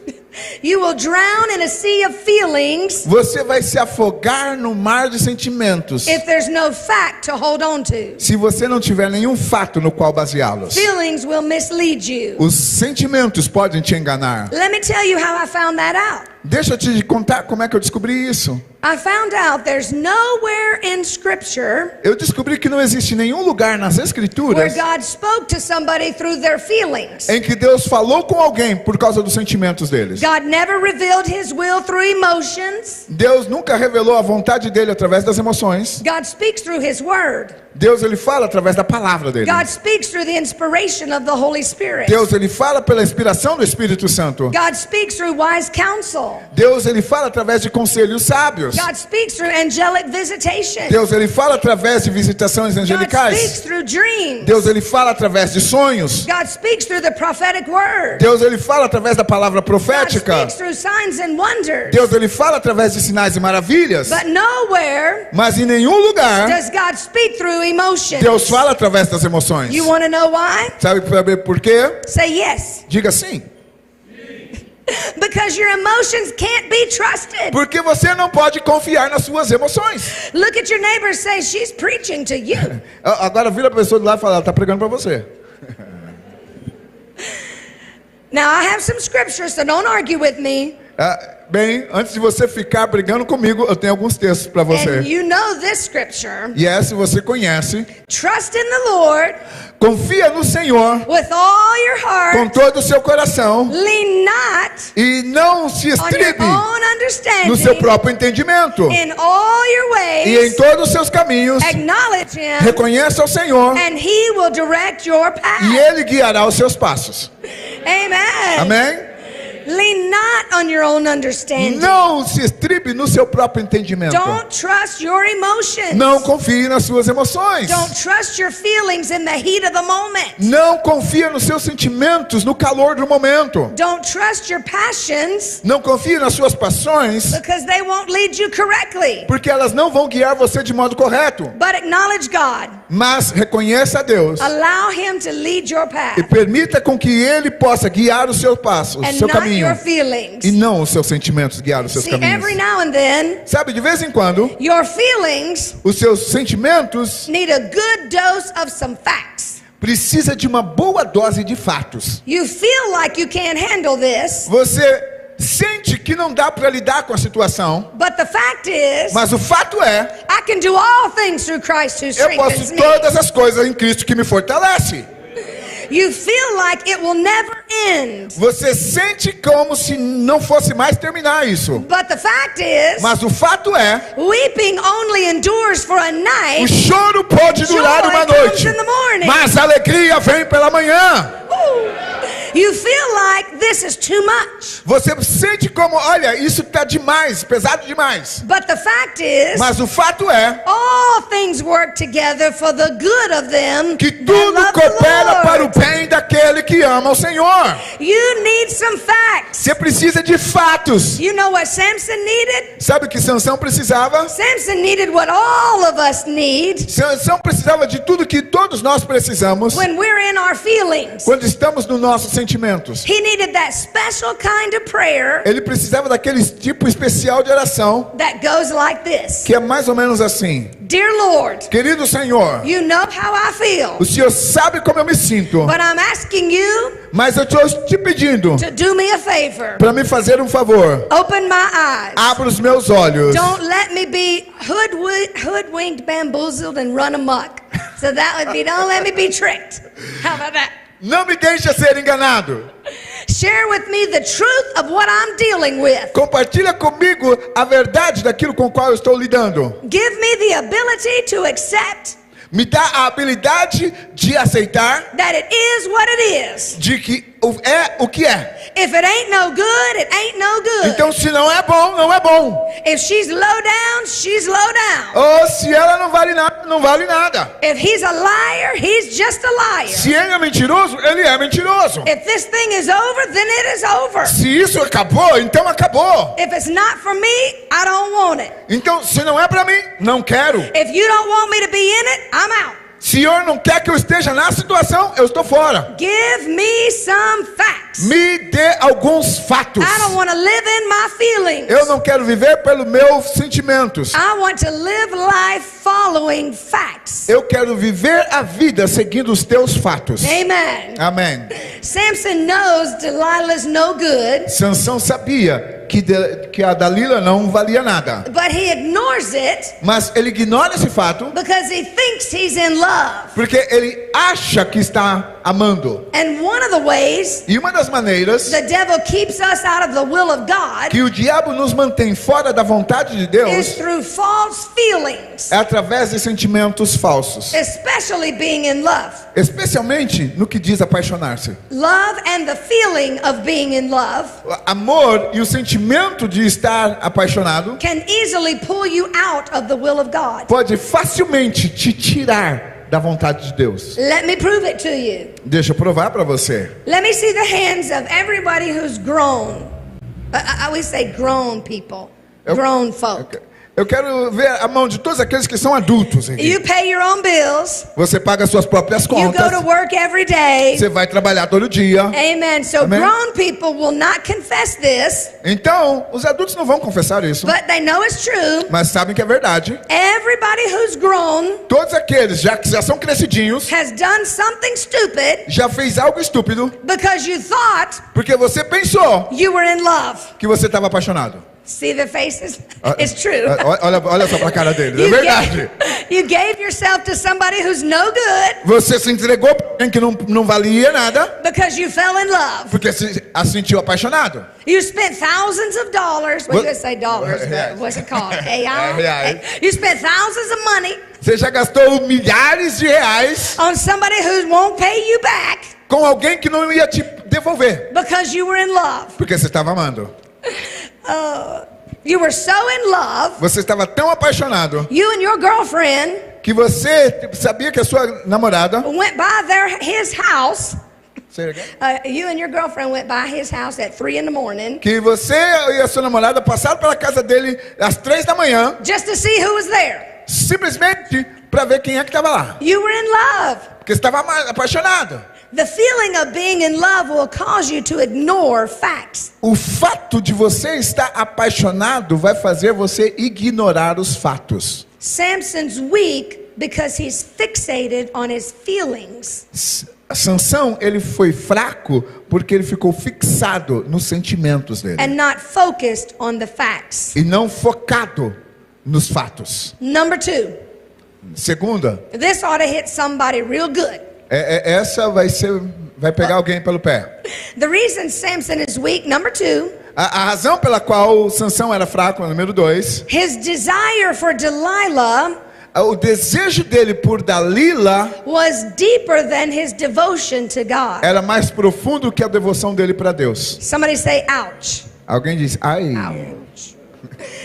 You will drown in a sea of feelings
Você vai se afogar no mar de sentimentos
if there's no fact to hold on to.
se você não tiver nenhum fato no qual baseá-los.
Feelings will mislead you.
Os sentimentos podem te enganar.
Let me tell you how I found that out.
Deixa eu te contar como é que eu descobri isso.
I found out there's nowhere in Scripture
Eu descobri que não existe nenhum lugar nas
where
Escrituras
God spoke to somebody through their feelings.
em que Deus falou com alguém por causa dos sentimentos deles.
God never revealed His will through emotions.
Deus nunca revelou a vontade dele através das emoções.
God speaks through His Word.
Deus ele fala através da palavra dele.
God speaks through the inspiration of the Holy Spirit.
Deus ele fala pela inspiração do Espírito Santo.
God speaks through wise counsel.
Deus ele fala através de conselhos sábios.
God speaks through angelic visitation.
Deus ele fala através de visitações
God speaks
angelicais.
through dreams.
Deus ele fala através de sonhos.
God speaks through the prophetic word.
Deus ele fala através da palavra
God
profética.
speaks through signs and wonders.
Deus ele fala através de sinais e maravilhas.
But nowhere
Mas em nenhum lugar
does God speak through emotions.
Deus fala através das emoções.
You want to know why?
Sabe por quê?
Say yes.
Diga sim.
Because your emotions can't be trusted.
Porque você não pode confiar nas suas emoções.
Look at your neighbor and say, she's preaching to you.
Agora vira a pessoa de lá e fala, ela está pregando para você.
Now, I have some scriptures, so don't argue with me.
Bem, antes de você ficar brigando comigo, eu tenho alguns textos para
And
você.
you know this scripture.
E essa você conhece.
Trust in the Lord
Confia no Senhor
with all your
com
heart.
todo o seu coração
Lean not
e não se
on your
estribe
own
no seu
understanding.
próprio entendimento.
In all your
E em
ways,
todos os seus caminhos,
acknowledge Him,
reconheça ao Senhor
and He will direct your
e
path.
Ele guiará os seus passos.
Amen.
Amém?
Lean not on your own understanding.
Não se estribe no seu próprio entendimento.
Don't trust your emotions.
Não confie nas suas emoções.
Don't trust your feelings in the heat of the moment.
Não confie nos seus sentimentos no calor do momento.
Don't trust your passions
Não confie nas suas paixões,
because they won't lead you correctly.
porque elas não vão guiar você de modo correto.
But acknowledge God.
Mas reconheça a Deus
Allow Him to lead your
e
path
permita com que Ele possa guiar os seus passos, o
and
seu
not
caminho,
your feelings.
e não os seus sentimentos guiar os seus
See,
caminhos.
every now and then,
Sabe, de vez em quando,
your feelings
os seus sentimentos
need a good dose of some facts.
precisam de uma boa dose de fatos.
You feel like you can't handle this,
Você sente que não dá para lidar com a situação,
but the fact is,
mas o fato é,
I can do all things through Christ who
eu
strengthens
posso
me.
todas as coisas em Cristo que me fortalece.
You feel like it will never end,
Você sente como se não fosse mais terminar isso.
but the fact is,
Mas o fato é,
weeping only endures for a
o
night.
choro pode durar uma
Joy
noite,
comes in the morning.
mas a alegria vem pela manhã.
Ooh. You feel like this is too much,
Você sente como, olha, isso está demais, pesado demais.
but the fact is,
Mas o fato é
all things work together for the good of them
que
that
tudo
love the
coopera para o
Lord.
bem daquele que ama o Senhor.
You need some facts.
Você precisa de fatos.
You know what Samson needed?
Sabe o que Sansão precisava?
Samson needed what all of us need
Sansão precisava de tudo que todos nós precisamos
when we're in our feelings.
quando estamos nos nossos sentimentos.
He needed that special kind of prayer
Ele precisava daquele tipo especial de oração
that goes like this.
que é mais ou menos assim:
Dear Lord,
querido Senhor,
you know how I feel,
o Senhor sabe como eu me sinto,
but I'm asking you
mas eu estou te pedindo
to do me a favor.
para me fazer um favor.
Open my eyes.
Abra os meus olhos.
Don't let me be hoodwinked, bamboozled, and run amok. So that would be, don't let me be tricked. How about that?
Não me deixe ser enganado.
Share with me the truth of what I'm dealing with.
Compartilha comigo a verdade daquilo com o qual eu estou lidando.
Give me the ability to accept
Me dá a habilidade de aceitar
that it is what it is.
de que é o que é.
If it ain't no good, it ain't no good.
Então, se não é bom, não é bom.
If she's low down, she's low down.
Ou se ela não vale nada, não vale nada.
If he's a liar, he's just a liar.
Se ele é mentiroso, ele é mentiroso.
If this thing is over, then it is over.
Se isso acabou, então acabou.
If it's not for me, I don't want it.
Então, se não é para mim, não quero.
If you don't want me to be in it, I'm out.
Se o Senhor não quer que eu esteja na situação, eu estou fora.
Give me some facts.
Me dê alguns fatos.
I don't want to live in my feelings.
Eu não quero viver pelos meus sentimentos.
I want to live life following facts.
Eu quero viver a vida seguindo os teus fatos.
Amen.
Amém.
Samson knows Delilah's no good,
Sansão sabia que a Dalila não valia nada.
but he ignores it
Mas ele ignora esse fato
because he thinks he's in love.
porque ele acha que está amando.
And one of the ways
E uma das maneiras
the devil keeps us out of the will of God
que o diabo nos mantém fora da vontade de
is
Deus
through false feelings,
é através de sentimentos falsos.
especially being in love.
Especialmente no que diz apaixonar-se.
Love and the feeling of being in love
O amor e o sentimento de estar apaixonado
can easily pull you out of the will of God.
pode facilmente te tirar da vontade de Deus.
Let me prove it to you.
Deixa eu provar para você.
Let me see the hands of everybody who's grown. We say grown people, grown folk.
Eu quero ver a mão de todos aqueles que são adultos aqui.
You pay your own bills.
Você paga suas próprias
You go
contas.
to work every day.
Você vai trabalhar todo dia.
Amen. So
Amen.
grown people will not confess this,
Então, os adultos não vão confessar isso,
but they know it's true.
mas sabem que é verdade.
Everybody who's grown
Todos aqueles que já são crescidinhos,
has done something stupid
já fez algo estúpido,
because you thought
porque você pensou
you were in love.
que você estava apaixonado.
See the faces?
Ah,
It's true.
Olha só pra cara deles, é verdade.
You gave yourself to somebody who's no good
Você se entregou pra alguém que não valia nada,
because you fell in love.
porque se sentiu apaixonado.
You spent thousands of dollars. We're
What?
going to say dollars,
Reais.
but what's it called? AI?
Reais.
You spent thousands of money
Você já gastou milhares de reais
on somebody who won't pay you back
com alguém que não ia te devolver,
because you were in love.
porque você estava amando.
You were so in love,
Você estava tão apaixonado
you and your girlfriend
que você sabia que a sua namorada...
went by his house.
Say it again.
You and your girlfriend went by his house at 3 in the morning
Que você e a sua namorada passaram pela casa dele às 3 da manhã,
just to see who was there.
simplesmente para ver quem é que estava lá.
You were in love.
Porque estava apaixonado.
The feeling of being in love will cause you to ignore facts.
O fato de você estar apaixonado vai fazer você ignorar os fatos.
Samson's weak because he's fixated on his feelings.
Sansão, ele foi fraco porque ele ficou fixado nos sentimentos dele
And not focused on the facts.
e não focado nos fatos.
Number 2,
Segunda,
this ought to hit somebody real good.
essa vai pegar alguém pelo pé.
The reason Samson is weak, number 2,
A razão pela qual Sansão era fraco, número 2,
his desire for Delilah
o desejo dele por Dalila
was deeper than his devotion to God.
era mais profundo que a devoção dele para Deus.
Somebody say, ouch.
Alguém diz, ai.
Ouch.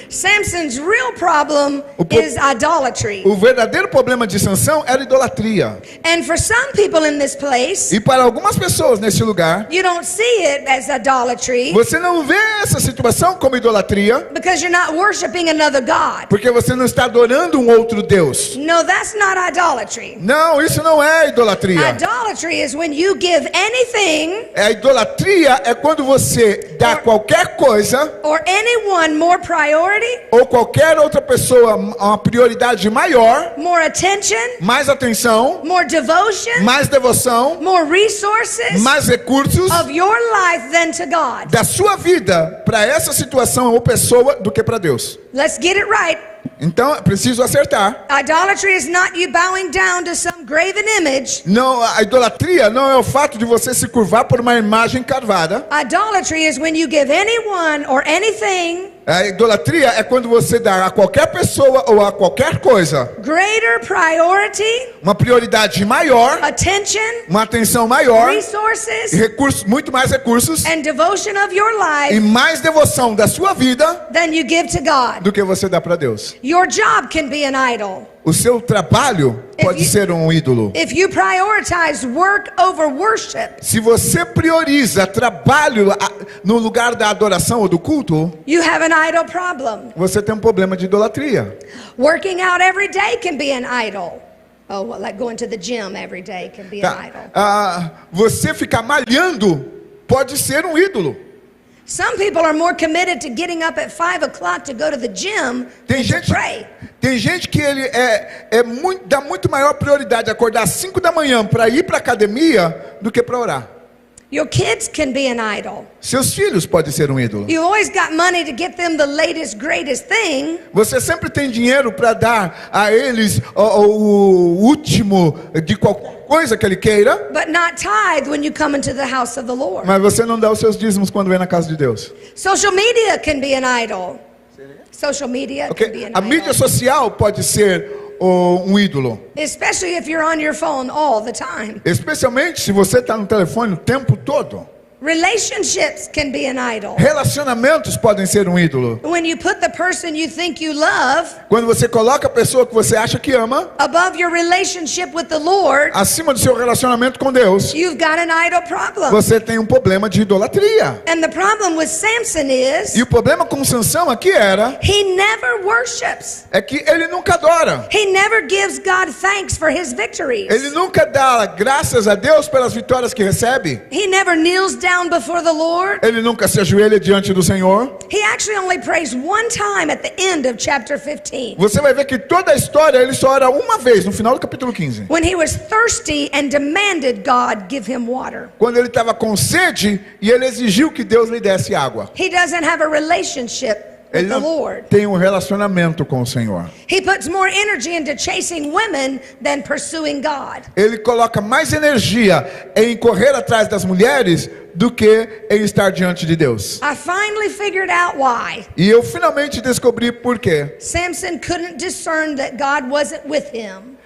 Samson's real problem
O
is idolatry.
O verdadeiro problema de Sansão era idolatria.
And for some people in this place,
E para algumas pessoas neste lugar,
you don't see it as idolatry
você não vê essa situação como idolatria,
because you're not worshiping another God.
porque você não está adorando um outro Deus.
No, that's not idolatry.
Não, isso não é idolatria.
Idolatry is when you give anything
A idolatria é quando você dá qualquer coisa
or anyone more priority,
ou qualquer outra pessoa uma prioridade maior,
more attention,
mais atenção,
more devotion,
mais devoção,
more resources
mais recursos
of your life than to God.
da sua vida para essa situação ou pessoa do que para Deus.
Let's get it right.
Então, é preciso acertar.
Idolatry is not you bowing down to some graven image.
Não, a idolatria não é o fato de você se curvar por uma imagem carvada.
Idolatry is when you give anyone or anything
A idolatria é quando você dá a qualquer pessoa ou a qualquer coisa
greater priority,
uma prioridade maior,
attention,
uma atenção maior,
resources,
recursos, muito mais recursos
and devotion of your
e
life
mais devoção da sua vida
than you give to God.
do que você dá para Deus.
Your job can be an idol.
O seu trabalho pode ser um ídolo.
If you prioritize work over worship,
Se você prioriza trabalho no lugar da adoração ou do culto,
you have an idol problem.
você tem um problema de idolatria.
Working out every day can be an idol. Oh, well, like going to the gym every day can be an
Tá?
idol.
Você ficar malhando pode ser um ídolo.
Some people are more committed to getting up at 5 o'clock to go to the gym than to pray.
Tem gente que ele dá muito maior prioridade a acordar às 5 da manhã para ir para a academia do que para orar.
Your kids can be an idol.
Seus filhos podem ser um ídolo.
You always got money to get them the latest, greatest thing,
Você sempre tem dinheiro para dar a eles o último de qualquer coisa que ele queira,
but not tithe when you come into the house of the Lord.
mas você não dá os seus dízimos quando vem na casa de Deus.
Social media can be an idol. Social media can be
Ok?
an
A mídia
idol.
social pode ser um ídolo.
Especially if you're on your phone all the time.
Especialmente se você está no telefone o tempo todo.
Relationships can be an idol.
Relacionamentos podem ser um ídolo.
When you put the person you think you love
Quando você coloca a pessoa que você acha que ama
above your relationship with the Lord,
acima do seu relacionamento com Deus,
you've got an idol problem.
você tem um problema de idolatria.
And the problem with Samson is
E o problema com Sansão aqui
he never worships.
é que ele nunca adora.
He never gives God thanks for his victories.
Ele nunca dá graças a Deus pelas vitórias que recebe.
He never kneels down before the Lord.
Ele nunca se ajoelha diante do Senhor.
He actually only prays one time at the end of chapter 15.
Você vai ver que toda a história ele só ora uma vez no final do capítulo 15.
When he was thirsty and demanded God give him water.
Quando ele estava com sede e ele exigiu que Deus lhe desse água.
He doesn't have a relationship with
Ele
the
não
Lord.
tem um relacionamento com o Senhor.
He puts more energy into chasing women than pursuing God.
Ele coloca mais energia em correr atrás das mulheres do que em estar diante de Deus.
I finally figured out why.
E eu finalmente descobri por quê.
Samson couldn't discern that God wasn't with him.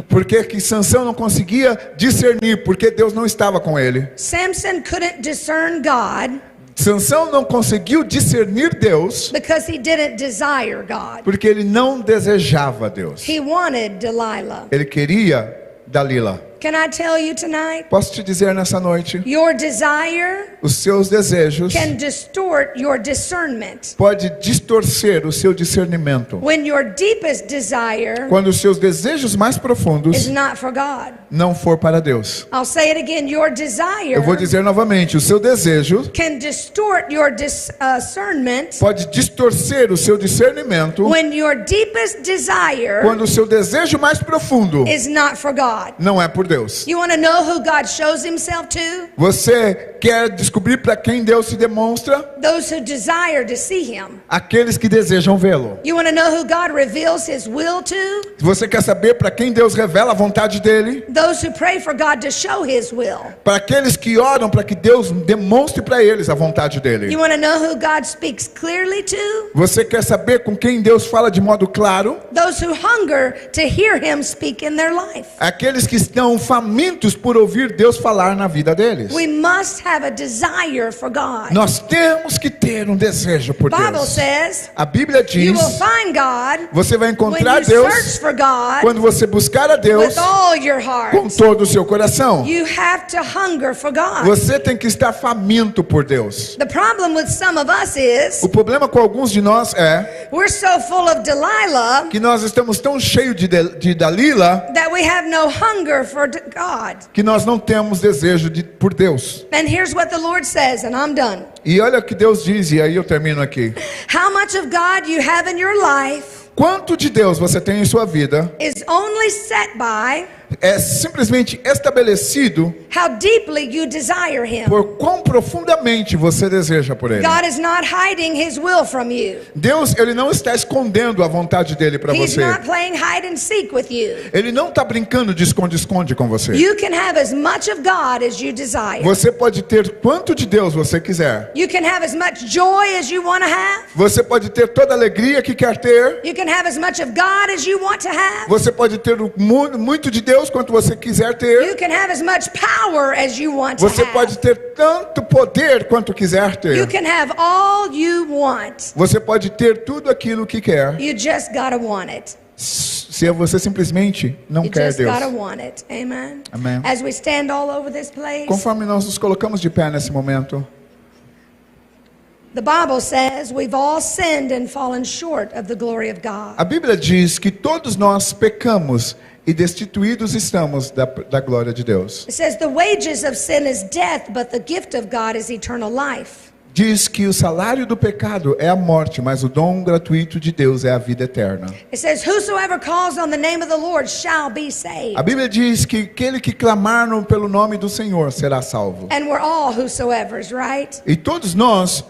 Porque que Sansão não conseguia discernir porque Deus não estava com ele.
Samson couldn't discern God
Sansão não conseguiu discernir Deus
because he didn't desire God.
porque ele não desejava Deus.
He wanted Delilah.
Ele queria Dalila.
Can I tell you tonight?
Posso te dizer nessa noite,
Your desire
os seus desejos
can distort your discernment.
pode distorcer o seu discernimento.
When your deepest desire
Quando os seus desejos mais
is
profundos
not for God.
não for para Deus.
I'll say it again. Your
Eu vou
desire
dizer novamente, o seu desejo
can distort your discernment
pode distorcer o seu discernimento
when your deepest desire
quando o seu desejo mais profundo
is not for God.
não é por Deus.
You want to know who God shows himself to?
Você quer descobrir para quem Deus se demonstra?
Those who desire to see him.
Aqueles que desejam vê-lo.
You want to know who God reveals his will to?
Você quer saber para quem Deus revela a vontade dele?
Those who pray for God to show his will.
Para aqueles que oram para que Deus demonstre para eles a vontade dele.
You want to know who God speaks clearly to?
Você quer saber com quem Deus fala de modo claro?
Those who hunger to hear him speak in their life.
Aqueles que estão famintos por ouvir Deus falar na vida deles.
We must have a desire for God.
Nós temos que ter um desejo por
The Bible
Deus.
says
A Bíblia
you
diz,
will find God
você vai
when
encontrar
you
Deus
search for God
quando você buscar a Deus
with all your
com
heart.
todo o seu coração.
You have to hunger for God.
Você tem que estar faminto por Deus.
The problem with some of us is
O problema com alguns de nós é
we're so full of Delilah
que nós estamos tão cheios de Dalila
that we have no hunger for God.
que nós não temos desejo por Deus.
And here's what the Lord says, and I'm done.
E olha o que Deus diz, e aí eu termino aqui.
How much of God you have in your life
Quanto de Deus você tem em sua vida
is only set by
é simplesmente estabelecido
how deeply you desire Him.
por quão profundamente você deseja por Ele.
God is not hiding His will from you.
Deus, Ele não está escondendo a vontade dEle para
He's
você.
not playing hide and seek with you.
Ele não está brincando de esconde-esconde com você.
You can have as much of God as you desire.
Você pode ter quanto de Deus você quiser.
You can have as much joy as you want to have.
Você pode ter toda a alegria que quer ter.
You can have as much of God as you want to have.
Você pode ter muito de Deus quanto você quiser ter.
You can have as much power as you want to
Você
have.
pode ter tanto poder quanto quiser
You
ter.
can have all you want.
Você pode ter tudo aquilo que quer.
You just gotta want it.
Se você simplesmente não
You
quer
just
Deus.
gotta want it. Amen.
Amém.
As we stand all over this place,
Conforme nós nos colocamos de pé nesse momento,
the Bible says we've all sinned and fallen short of the glory of God.
a Bíblia diz que todos nós pecamos e destituídos estamos da glória de Deus.
It says the wages of sin is death, but the gift of God is eternal life.
Diz que o salário do pecado é a morte, mas o dom gratuito de Deus é a vida eterna.
It says whosoever calls on the name of the Lord shall be saved.
A Bíblia diz que aquele que clamar pelo nome do Senhor será salvo.
And we're all whosoevers, right?
E todos nós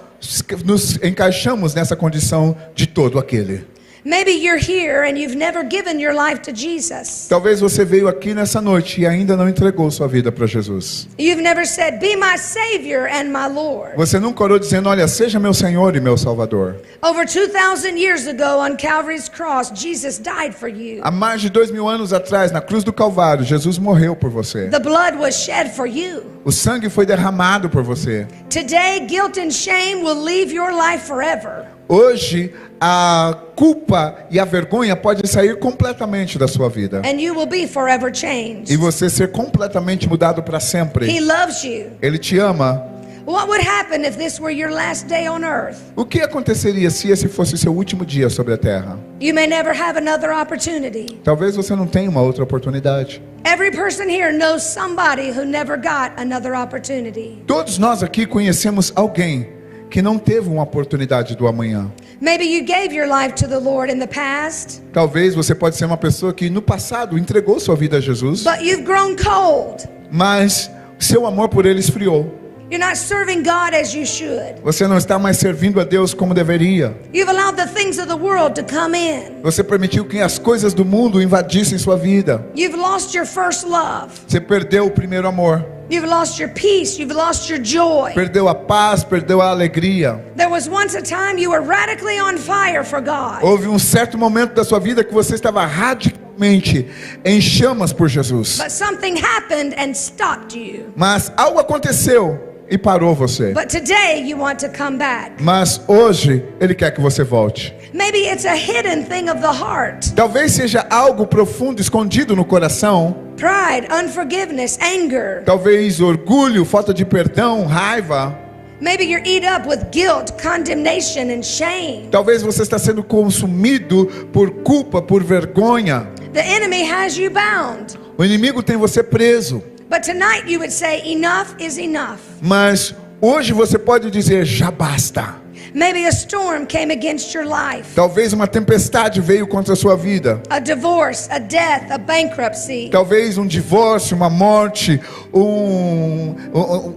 nos encaixamos nessa condição de todo aquele.
Maybe you're here and you've never given your life to Jesus.
Talvez você veio aqui nessa noite e ainda não entregou sua vida para Jesus.
You've never said, "Be my Savior and my Lord."
Você nunca orou dizendo, olha, seja meu Senhor e meu Salvador.
Over 2,000 years ago on Calvary's cross, Jesus died for you.
Há mais de 2000 anos atrás, na cruz do Calvário, Jesus morreu por você.
The blood was shed for you.
O sangue foi derramado por você.
Today, guilt and shame will leave your life forever.
Hoje, a culpa e a vergonha podem sair completamente da sua vida.
And you will be forever changed.
E você ser completamente mudado para
He
sempre.
loves you.
Ele te ama.
What would happen if this were your last day on earth?
O que aconteceria se esse fosse seu último dia sobre a terra?
You may never have another opportunity.
Talvez você não tenha uma outra oportunidade.
Every person here knows somebody who never got another opportunity.
Todos nós aqui conhecemos alguém que não teve uma oportunidade do amanhã.
Maybe you gave your life to the Lord in the past,
Talvez você pode ser uma pessoa que no passado entregou sua vida a Jesus,
but you've grown cold.
mas seu amor por ele esfriou.
You're not serving God as you should.
Você não está mais servindo a Deus como deveria.
You've allowed the things of the world to come in.
Você permitiu que as coisas do mundo invadissem sua vida.
You've lost your first love.
Você perdeu o primeiro amor.
You've lost your peace. You've lost your joy.
Perdeu a paz, perdeu a alegria.
There was once a time you were radically on fire for God.
Houve um certo momento da sua vida que você estava radicalmente em chamas por Jesus.
But something happened and stopped you.
Mas algo aconteceu e parou você.
But today you want to come back.
Mas hoje Ele quer que você volte.
Maybe it's a hidden thing of the heart.
Talvez seja algo profundo, escondido no coração.
Pride, unforgiveness, anger.
Talvez orgulho, falta de perdão, raiva.
Maybe you're eat up with guilt, condemnation, and shame.
Talvez você está sendo consumido por culpa, por vergonha.
The enemy has you bound.
O inimigo tem você preso.
But tonight you would say, enough is enough.
Mas hoje você pode dizer, já basta.
Maybe a storm came against your life.
Talvez uma tempestade veio contra a sua vida.
A divorce, a death, a bankruptcy.
Talvez um divórcio, uma morte,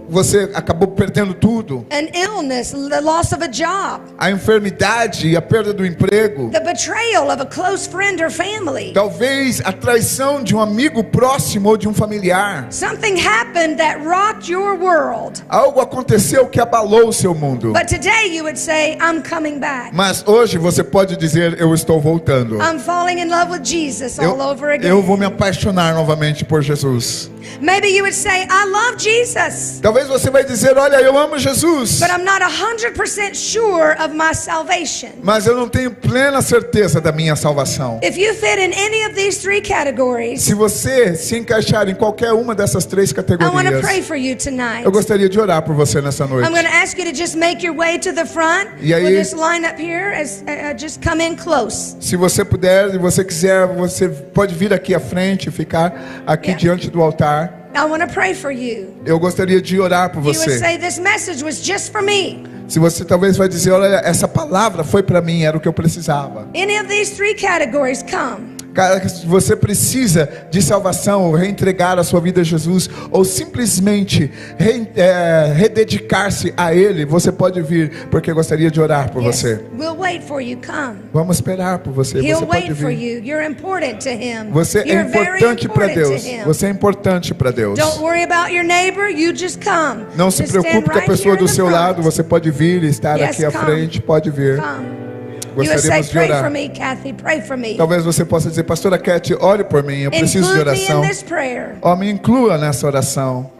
você acabou perdendo tudo.
An illness, the loss of a job.
A enfermidade e a perda do emprego.
The betrayal of a close friend or family.
Talvez a traição de um amigo próximo ou de um familiar.
Something happened that rocked your world.
Algo aconteceu que abalou o seu mundo.
But today you would say, I'm coming back.
Mas hoje você pode dizer, eu estou voltando.
I'm falling in love with Jesus all over again.
Eu vou me apaixonar novamente por Jesus.
Maybe you would say, I love Jesus.
Talvez você vai dizer, olha, eu amo Jesus.
But I'm not 100% sure of my salvation.
Mas eu não tenho plena certeza da minha salvação.
If you fit in any of these three categories,
Se você se encaixar em qualquer uma dessas três
I want to pray
categorias,
for you tonight.
eu gostaria de orar por você nessa noite.
I'm going to ask you to just make your way to the front.
E aí-
We'll just line up here as just come in close.
Se você puder e você quiser, você pode vir aqui à frente e ficar aqui
Yeah.
diante do altar.
I want to pray for you.
Eu gostaria de orar por
You would
você.
say this message was just for me.
Se você talvez vai dizer, olha, essa palavra foi para mim, era o que eu precisava.
Any of these three categories, come.
Cara, se você precisa de salvação, ou reentregar a sua vida a Jesus, ou simplesmente rededicar-se a Ele, você pode vir, porque eu gostaria de orar por
Yes.
você.
We'll wait for you. Come.
Vamos esperar por você.
He'll
Você pode
wait for
vir.
you. You're important to him.
Você é
You're very
importante para
important to
Deus.
him.
Você é importante para Deus.
Don't worry about your neighbor. You just come.
Não se
Just stand
preocupe com a
right
pessoa
here in
do
the
seu
front.
lado. Você pode vir e estar
Yes,
aqui à
come.
frente. Pode vir.
Come. You would say,
Gostaríamos de
pray for
orar.
me, Kathy. Pray for me.
Talvez você possa dizer, pastora Cat, ore por mim. Eu preciso de
Include me
oração.
in this prayer.
Ó, me inclua nessa oração.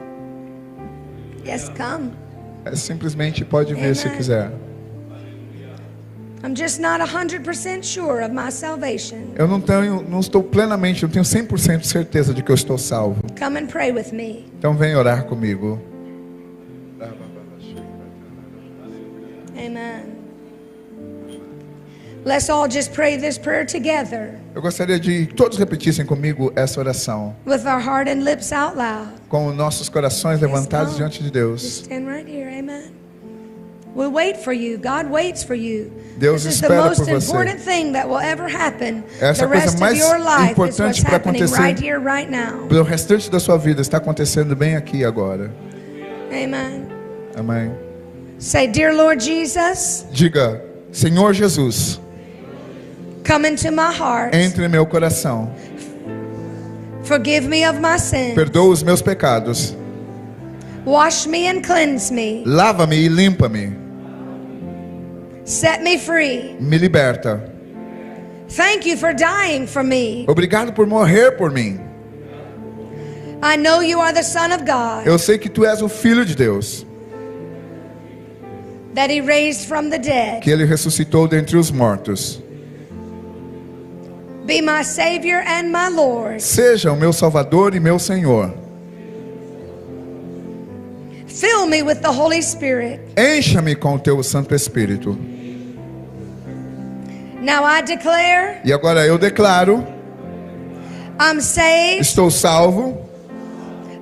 Yes, come.
Simplesmente pode vir se
Amen.
quiser.
I'm just not 100% sure of my salvation.
Eu não estou plenamente, não tenho 100% certeza de que eu estou salvo.
Come and pray with me.
Então vem orar comigo.
Amen. Let's all just pray this prayer together
Eu gostaria de todos repetissem comigo essa oração,
with our heart and lips out loud.
com os nossos corações levantados
come.
diante de
Just
Deus.
stand right here. Amen. We'll wait for you. God waits for you.
Deus
This is the
espera
most
por você.
important thing that will ever happen.
Essa
The
coisa
rest of
mais
your life is
importante
what's
para
happening
acontecer.
right here, right now.
O restante da sua vida está acontecendo bem aqui agora.
Amen.
Amém.
Say, dear Lord Jesus,
Diga, Senhor Jesus,
Come into my heart.
Entre em meu coração.
Forgive me of my sins.
Perdoa os meus pecados.
Wash me and cleanse me.
Lava-me e limpa-me.
Set me free.
Me liberta.
Thank you for dying for me.
Obrigado por morrer por mim.
I know you are the Son of God,
Eu sei que tu és o Filho de Deus,
that He raised from the dead.
que ele ressuscitou dentre os mortos.
Be my Savior and my Lord.
Seja o meu Salvador e meu Senhor.
Fill me with the Holy Spirit.
Encha-me com o teu Santo Espírito.
Now I declare
E agora eu declaro:
I'm saved,
estou salvo,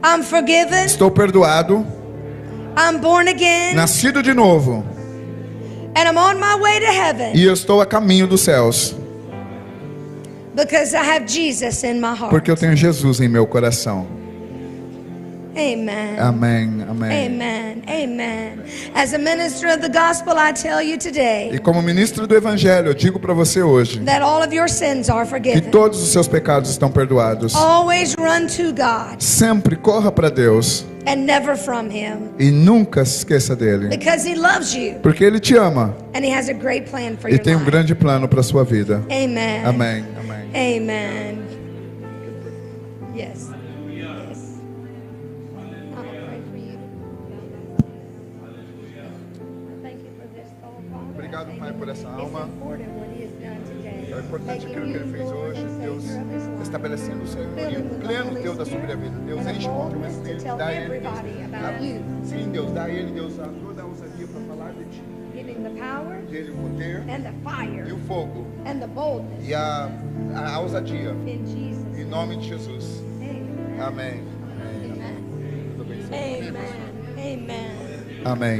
I'm forgiven,
estou perdoado,
I'm born again,
nascido de novo,
and I'm on my way to heaven
e eu estou a caminho dos céus,
because I have Jesus in my heart.
porque eu tenho Jesus em meu coração.
Amen.
Amém, amém.
Amen. Amen. As a minister of the gospel, I tell you
E
today
como ministro do Evangelho, eu digo para você hoje
that all of your sins are
que
forgiven.
todos os seus pecados estão perdoados.
Always run to God
Sempre corra para Deus
and never from Him,
e nunca se esqueça dele,
because He loves you
porque ele te ama
and He has a great plan for
e
your
tem um
life.
grande plano para sua vida.
Amen.
Amém, amém.
Amen. Yes. Yes. I'll pray for you. Thank you for this soul, Father.
Obrigado, Pai, por essa alma.
It's important what He has done today.
É importante
Making
aquilo que ele
you
fez
Lord
hoje,
and
Deus,
Savior of his life.
estabelecendo o Senhor
Fill
e
him
o
with the
pleno
Holy
Deus da sua
Spirit
vida. Deus,
and the
enche com o teu
boldness to
Espírito,
tell
dá a ele,
everybody
Deus,
about you.
sim, Deus, dá a ele, Deus, toda a ousadia para falar de ti,
Give him the power
dele o poder
and the
e
fire
o fogo
and the boldness
e a ousadia,
in Jesus.
em nome de Jesus.
Amen.
Amém.
Amen.
Deus abençoe.
Amen. Amen.
Amém.